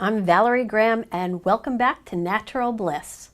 I'm Valerie Graham and welcome back to Natural Bliss.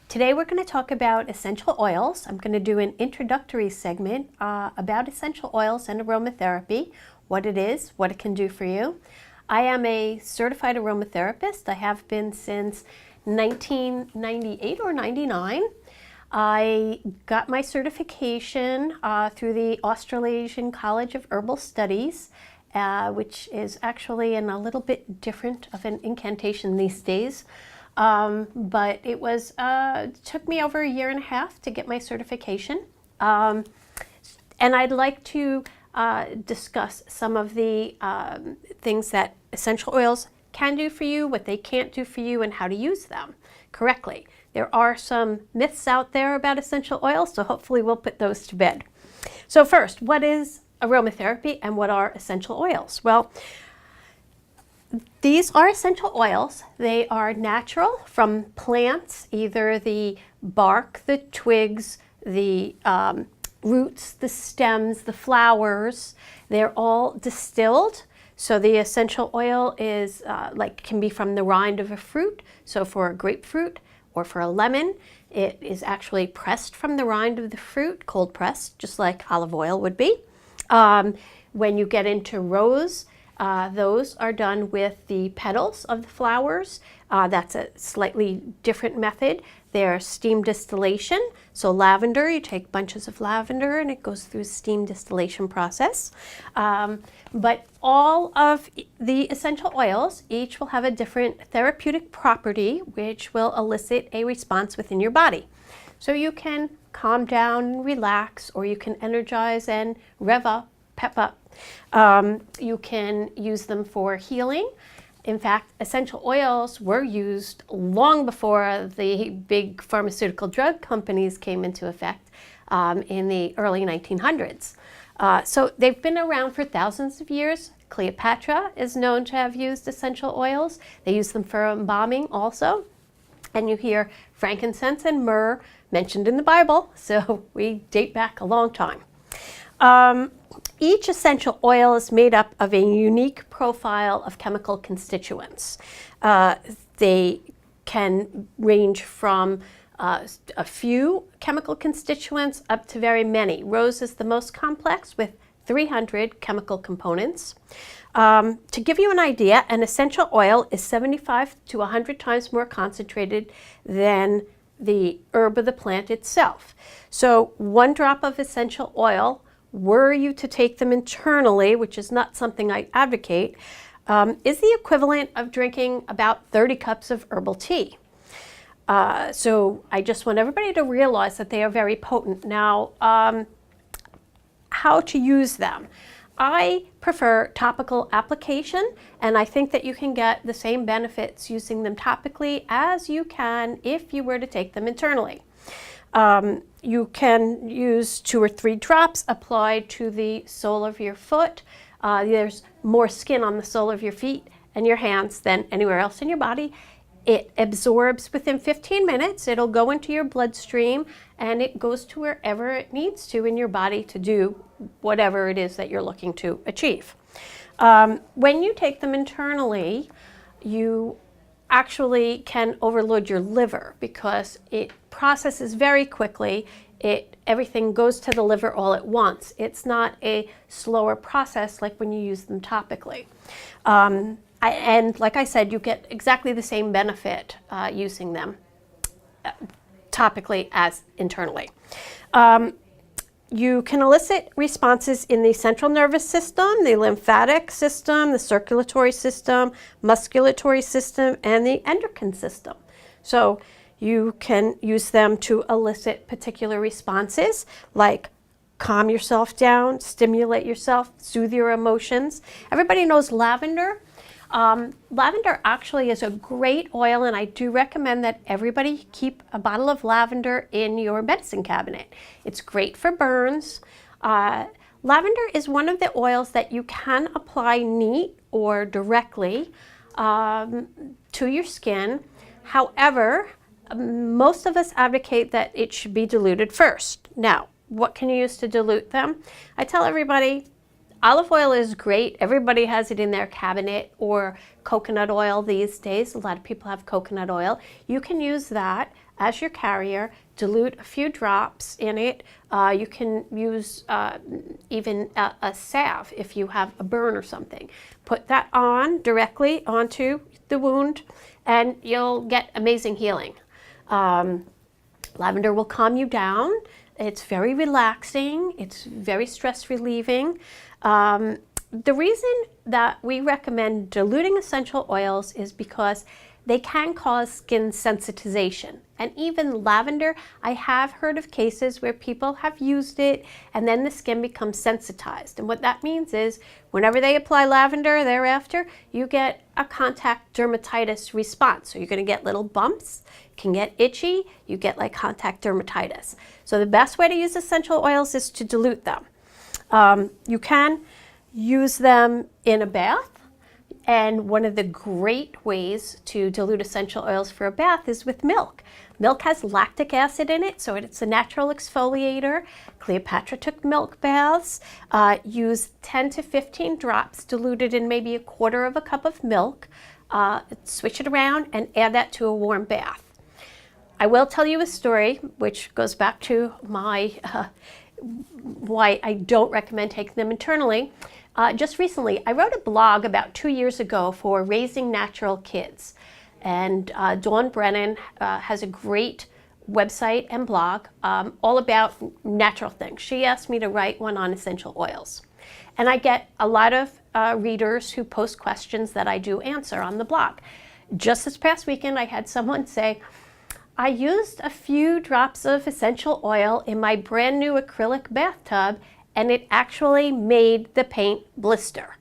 Today we're going to talk about essential oils. I'm going to do an introductory segment about essential oils and aromatherapy, what it is, what it can do for you. I am a certified aromatherapist. I have been since 1998 or 99. I got my certification through the Australasian College of Herbal Studies, which is actually in a little bit different of an incantation these days. But it was took me over a year and a half to get my certification. And I'd like to discuss some of the things that essential oils can do for you, what they can't do for you, and how to use them correctly. There are some myths out there about essential oils, so hopefully we'll put those to bed. So first, what is aromatherapy and what are essential oils? Well, these are essential oils. They are natural from plants, either the bark, the twigs, the roots, the stems, the flowers. They're all distilled. So the essential oil is can be from the rind of a fruit. So for a grapefruit or for a lemon, it is actually pressed from the rind of the fruit, cold pressed, just like olive oil would be. When you get into rose, those are done with the petals of the flowers. That's a slightly different method. They're steam distillation. So lavender, you take bunches of lavender and it goes through a steam distillation process. But all of the essential oils, each will have a different therapeutic property which will elicit a response within your body. So you can calm down and relax, or you can energize and rev up, pep up. You can use them for healing. In fact, essential oils were used long before the big pharmaceutical drug companies came into effect in the early 1900s. So they've been around for thousands of years. Cleopatra is known to have used essential oils. They use them for embalming also. And you hear frankincense and myrrh mentioned in the Bible, so we date back a long time. Each essential oil is made up of a unique profile of chemical constituents. They can range from a few chemical constituents up to very many. Rose is the most complex with 300 chemical components. To give you an idea, an essential oil is 75 to 100 times more concentrated than the herb of the plant itself. So one drop of essential oil, were you to take them internally, which is not something I advocate, is the equivalent of drinking about 30 cups of herbal tea. So I just want everybody to realize that they are very potent. Now, how to use them? I prefer topical application, and I think that you can get the same benefits using them topically as you can if you were to take them internally. You can use 2 or 3 drops applied to the sole of your foot. There's more skin on the sole of your feet and your hands than anywhere else in your body. It absorbs within 15 minutes. It'll go into your bloodstream and it goes to wherever it needs to in your body to do whatever it is that you're looking to achieve. When you take them internally, you actually can overload your liver because it processes very quickly. Everything goes to the liver all at once. It's not a slower process like when you use them topically. And like I said, you get exactly the same benefit using them topically as internally. You can elicit responses in the central nervous system, the lymphatic system, the circulatory system, musculatory system, and the endocrine system. So you can use them to elicit particular responses like calm yourself down, stimulate yourself, soothe your emotions. Everybody knows lavender. Lavender actually is a great oil, and I do recommend that everybody keep a bottle of lavender in your medicine cabinet. It's great for burns. Lavender is one of the oils that you can apply neat or directly to your skin. However, most of us advocate that it should be diluted first. Now, what can you use to dilute them? I tell everybody Olive oil is great. Everybody has it in their cabinet, or coconut oil these days. A lot of people have coconut oil. You can use that as your carrier, dilute a few drops in it. You can use even a salve if you have a burn or something. Put that on directly onto the wound and you'll get amazing healing. Lavender will calm you down. It's very relaxing. It's very stress relieving. The reason that we recommend diluting essential oils is because they can cause skin sensitization. And even lavender, I have heard of cases where people have used it and then the skin becomes sensitized. And what that means is whenever they apply lavender thereafter, you get a contact dermatitis response. So you're going to get little bumps, can get itchy, you get like contact dermatitis. So the best way to use essential oils is to dilute them. You can use them in a bath. And one of the great ways to dilute essential oils for a bath is with milk. Milk has lactic acid in it, so it's a natural exfoliator. Cleopatra took milk baths, used 10 to 15 drops diluted in maybe a quarter of a cup of milk, switch it around and add that to a warm bath. I will tell you a story which goes back to my why I don't recommend taking them internally. Just recently, I wrote a blog about 2 years ago for Raising Natural Kids. And Dawn Brennan has a great website and blog all about natural things. She asked me to write one on essential oils. And I get a lot of readers who post questions that I do answer on the blog. Just this past weekend, I had someone say, I used a few drops of essential oil in my brand new acrylic bathtub and it actually made the paint blister.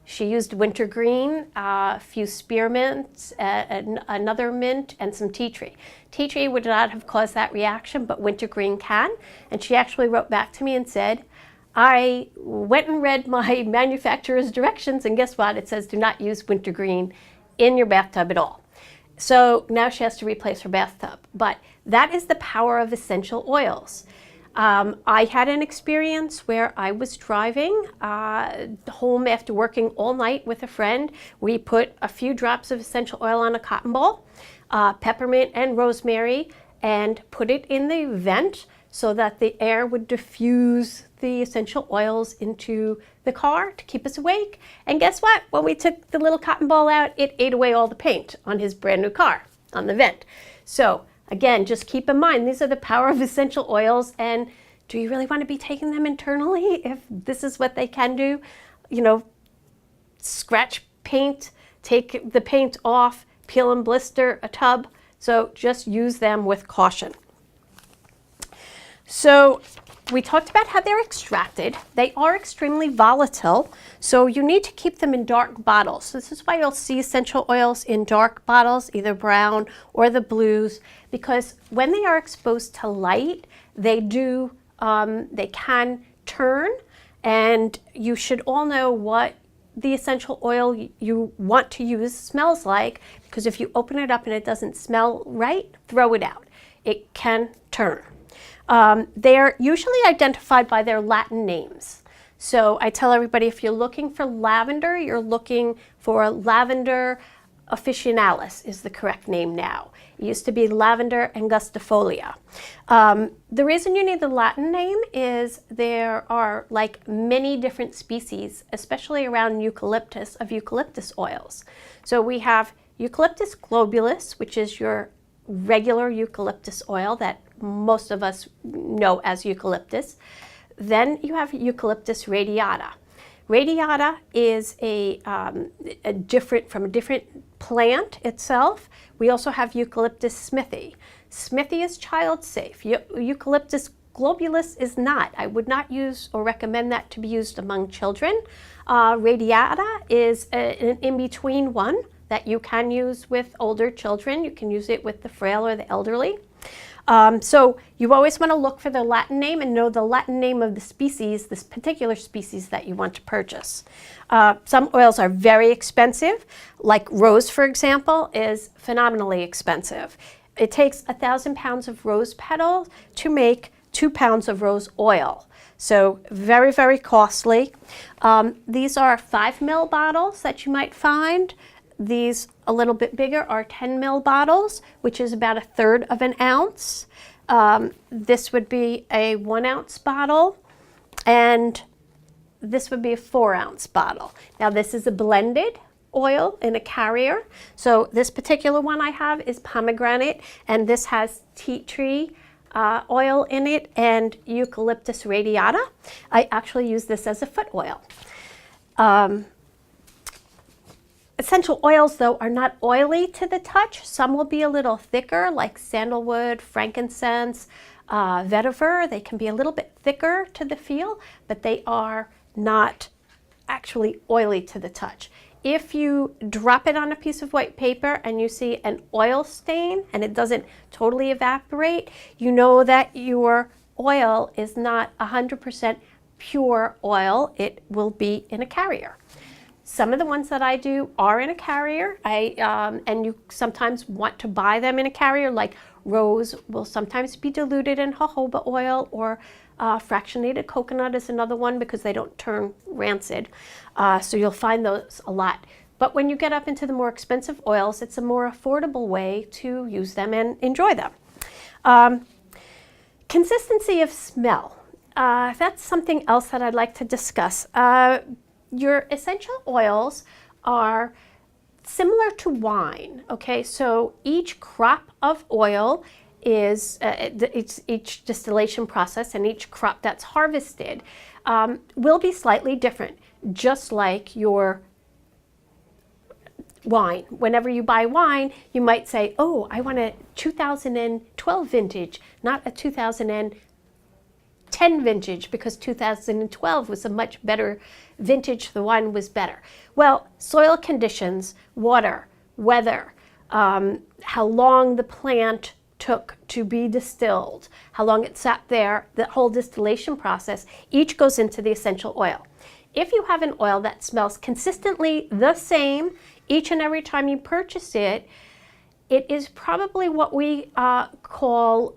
She used wintergreen, a few spearmints, another mint, and some tea tree. Tea tree would not have caused that reaction, but wintergreen can. And she actually wrote back to me and said, I went and read my manufacturer's directions, and guess what? It says do not use wintergreen in your bathtub at all. So now she has to replace her bathtub. But that is the power of essential oils. I had an experience where I was driving home after working all night with a friend. We put a few drops of essential oil on a cotton ball, peppermint and rosemary, and put it in the vent so that the air would diffuse the essential oils into the car to keep us awake. And guess what? When we took the little cotton ball out, it ate away all the paint on his brand new car on the vent. So again, just keep in mind, these are the power of essential oils, and do you really want to be taking them internally if this is what they can do? You know, scratch paint, take the paint off, peel and blister a tub. So just use them with caution. So we talked about how they're extracted. They are extremely volatile, so you need to keep them in dark bottles. So this is why you'll see essential oils in dark bottles, either brown or the blues, because when they are exposed to light, they can turn, and you should all know what the essential oil you want to use smells like, because if you open it up and it doesn't smell right, throw it out. It can turn. They're usually identified by their Latin names. So I tell everybody, if you're looking for lavender, you're looking for lavender officinalis is the correct name now. It used to be lavender angustifolia. The reason you need the Latin name is there are like many different species, especially around eucalyptus, of eucalyptus oils. So we have Eucalyptus globulus, which is your regular eucalyptus oil that most of us know as eucalyptus. Then you have Eucalyptus radiata. Radiata is from a different plant itself. We also have Eucalyptus smithi. Smithi is child safe. Eucalyptus globulus is not. I would not use or recommend that to be used among children. Radiata is an in-between one that you can use with older children. You can use it with the frail or the elderly. So you always want to look for the Latin name and know the Latin name of the species, this particular species that you want to purchase. Some oils are very expensive, like rose, for example, is phenomenally expensive. It takes 1,000 pounds of rose petals to make 2 pounds of rose oil. So very, very costly. These are 5 ml bottles that you might find. These a little bit bigger are 10 ml bottles, which is about 1/3 of an ounce. This would be a 1 ounce bottle, and this would be a 4 ounce bottle. Now this is a blended oil in a carrier. So this particular one I have is pomegranate, and this has tea tree oil in it and eucalyptus radiata. I actually use this as a foot oil. Essential oils, though, are not oily to the touch. Some will be a little thicker, like sandalwood, frankincense, vetiver. They can be a little bit thicker to the feel, but they are not actually oily to the touch. If you drop it on a piece of white paper and you see an oil stain and it doesn't totally evaporate, you know that your oil is not 100% pure oil. It will be in a carrier. Some of the ones that I do are in a carrier, and you sometimes want to buy them in a carrier, like rose will sometimes be diluted in jojoba oil, or fractionated coconut is another one because they don't turn rancid. So you'll find those a lot. But when you get up into the more expensive oils, it's a more affordable way to use them and enjoy them. Consistency of smell. That's something else that I'd like to discuss. Your essential oils are similar to wine, okay? So each crop of oil is, each distillation process and each crop that's harvested will be slightly different, just like your wine. Whenever you buy wine, you might say, oh, I want a 2012 vintage, not a 2010 vintage, because 2012 was a much better vintage. The wine was better. Well, soil conditions, water, weather, how long the plant took to be distilled, how long it sat there, the whole distillation process, each goes into the essential oil. If you have an oil that smells consistently the same each and every time you purchase it, it is probably what we call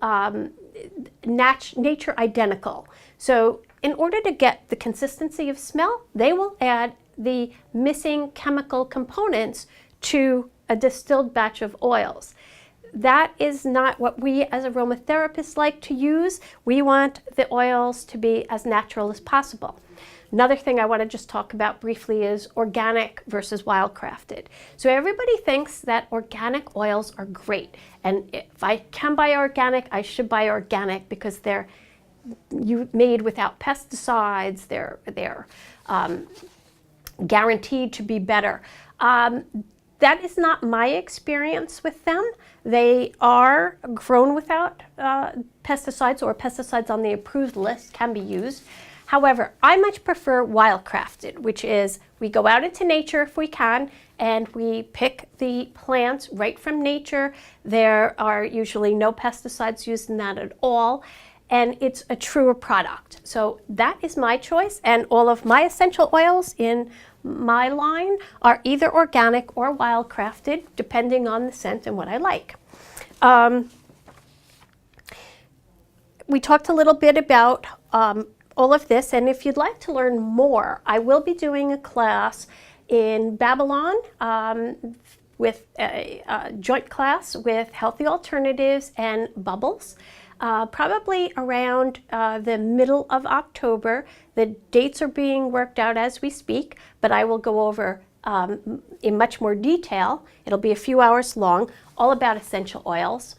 nature identical. So in order to get the consistency of smell, they will add the missing chemical components to a distilled batch of oils. That is not what we as aromatherapists like to use. We want the oils to be as natural as possible. Another thing I want to just talk about briefly is organic versus wildcrafted. So everybody thinks that organic oils are great, and if I can buy organic, I should buy organic because they're made without pesticides. They're guaranteed to be better. That is not my experience with them. They are grown without pesticides, or pesticides on the approved list can be used. However, I much prefer wildcrafted, which is we go out into nature if we can, and we pick the plants right from nature. There are usually no pesticides used in that at all, and it's a truer product. So that is my choice, and all of my essential oils in my line are either organic or wildcrafted, depending on the scent and what I like. We talked a little bit about all of this, and if you'd like to learn more, I will be doing a class in Babylon with a joint class with Healthy Alternatives and Bubbles, probably around the middle of October. The dates are being worked out as we speak, but I will go over in much more detail. It'll be a few hours long, all about essential oils.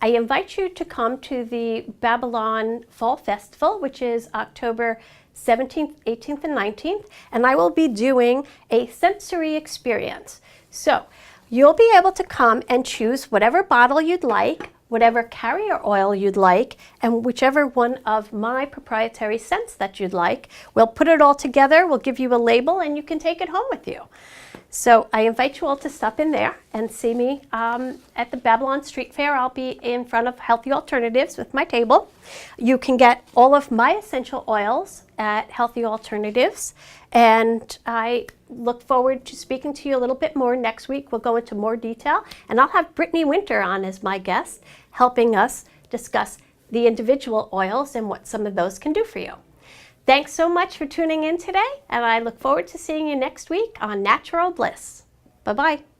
I invite you to come to the Babylon Fall Festival, which is October 17th, 18th, and 19th, and I will be doing a sensory experience. So you'll be able to come and choose whatever bottle you'd like, whatever carrier oil you'd like, and whichever one of my proprietary scents that you'd like. We'll put it all together, we'll give you a label, and you can take it home with you. So I invite you all to stop in there and see me at the Babylon Street Fair. I'll be in front of Healthy Alternatives with my table. You can get all of my essential oils at Healthy Alternatives, and I look forward to speaking to you a little bit more next week. We'll go into more detail, and I'll have Brittany Winter on as my guest, helping us discuss the individual oils and what some of those can do for you. Thanks so much for tuning in today, and I look forward to seeing you next week on Natural Bliss. Bye-bye.